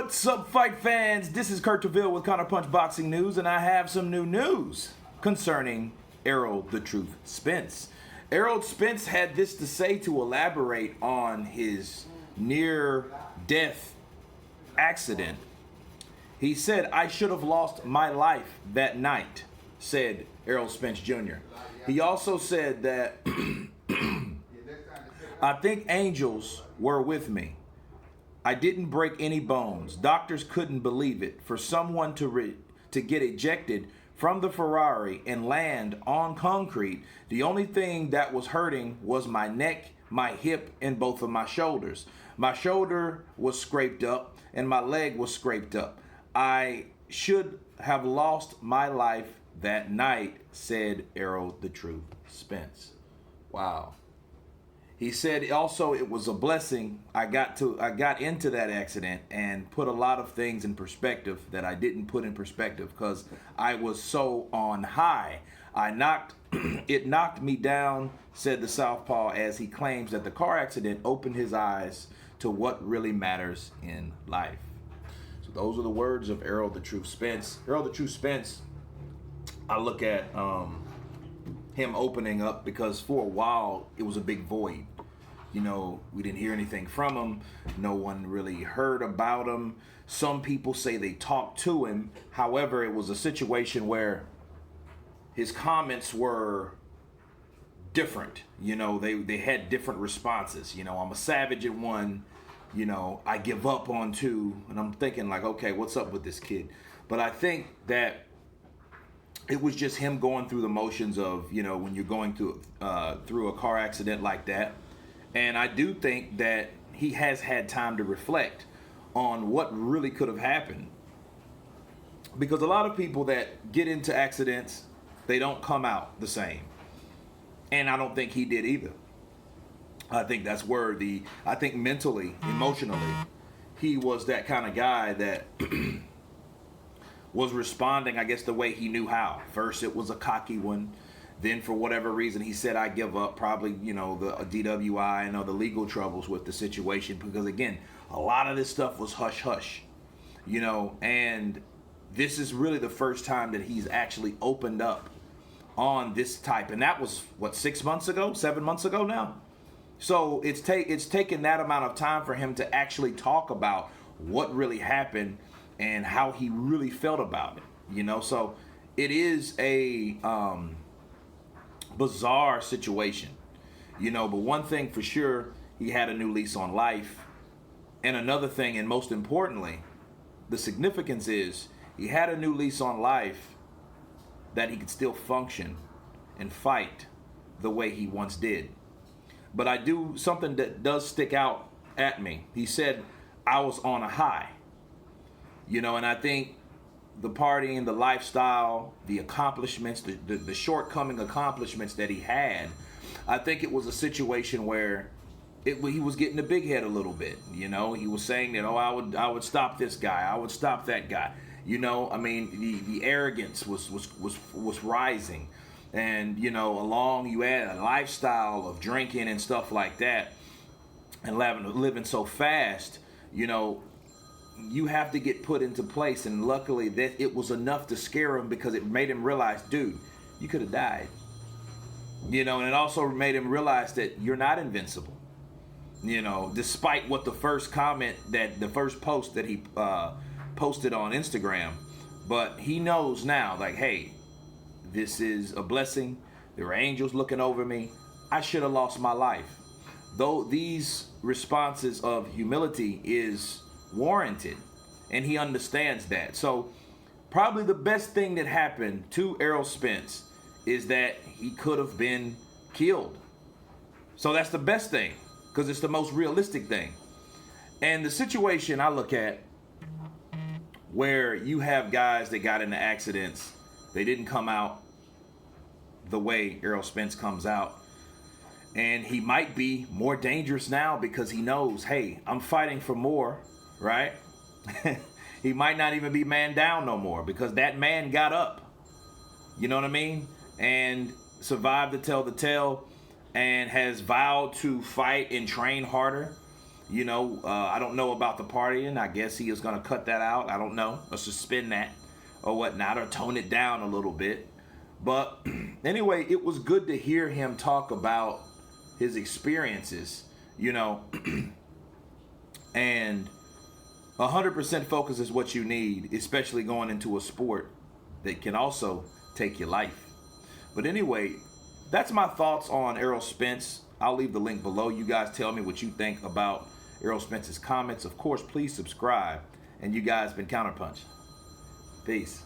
What's up, fight fans? This is Kurt DeVille with Counterpunch Boxing News, and I have some new news concerning Errol "The Truth" Spence. Errol Spence had this to say to elaborate on his near-death accident. He said, "I should have lost my life that night," said Errol Spence Jr. He also said that, "I think angels were with me. I didn't break any bones. Doctors couldn't believe it. For someone to get ejected from the Ferrari and land on concrete, the only thing that was hurting was my neck, my hip, and both of my shoulders. My shoulder was scraped up and my leg was scraped up. I should have lost my life that night," said Errol "The Truth" Spence. Wow. He said also it was a blessing. I got into that accident and put a lot of things in perspective that I didn't put in perspective because I was so on high. It knocked me down, said the Southpaw, as he claims that the car accident opened his eyes to what really matters in life. So those are the words of Errol "The Truth" Spence. Errol "The Truth" Spence, I look at him opening up because for a while it was a big void. You know, we didn't hear anything from him. No one really heard about him. Some people say they talked to him. However, it was a situation where his comments were different. You know, they had different responses. You know, "I'm a savage" at one. You know, "I give up" on two. And I'm thinking like, okay, what's up with this kid? But I think that it was just him going through the motions of, you know, when you're going through a car accident like that. And I do think that he has had time to reflect on what really could have happened. Because a lot of people that get into accidents, they don't come out the same. And I don't think he did either. I think that's where I think mentally, emotionally, he was that kind of guy that was responding, I guess, the way he knew how. First, it was a cocky one. Then, for whatever reason, he said, "I give up." Probably, you know, the DWI and all the legal troubles with the situation. Because, again, a lot of this stuff was hush-hush, you know. And this is really the first time that he's actually opened up on this type. And that was, what, 6 months ago? 7 months ago now? So it's taken that amount of time for him to actually talk about what really happened and how he really felt about it, you know. So it is a bizarre situation, you know. But one thing for sure, he had a new lease on life. And another thing, and most importantly, the significance is he had a new lease on life that he could still function and fight the way he once did. But I do something that does stick out at me. He said, "I was on a high." You know, and I think the partying, the lifestyle, the accomplishments, the shortcoming accomplishments that he had, I think it was a situation where he was getting a big head a little bit. You know, he was saying that, "Oh, I would stop this guy, I would stop that guy." You know, I mean, the arrogance was rising, and you know, along you add a lifestyle of drinking and stuff like that, and living so fast. You know, you have to get put into place, and luckily that it was enough to scare him because it made him realize, dude, you could have died. You know, and it also made him realize that you're not invincible. You know, despite what the first post that he posted on Instagram, but he knows now, like, hey, this is a blessing. There were angels looking over me. I should have lost my life. Though these responses of humility is warranted, and he understands that. So probably the best thing that happened to Errol Spence is that he could have been killed. So that's the best thing, because it's the most realistic thing. And the situation I look at where you have guys that got into accidents, they didn't come out the way Errol Spence comes out. And he might be more dangerous now because he knows, hey, I'm fighting for more. Right? He might not even be man down no more because that man got up. You know what I mean? And survived to tell the tale and has vowed to fight and train harder. I don't know about the partying. I guess he is going to cut that out. I don't know, or suspend that or whatnot, or tone it down a little bit. But anyway, it was good to hear him talk about his experiences, and 100% focus is what you need, especially going into a sport that can also take your life. But anyway, that's my thoughts on Errol Spence. I'll leave the link below. You guys tell me what you think about Errol Spence's comments. Of course, please subscribe. And you guys been Counterpunch. Peace.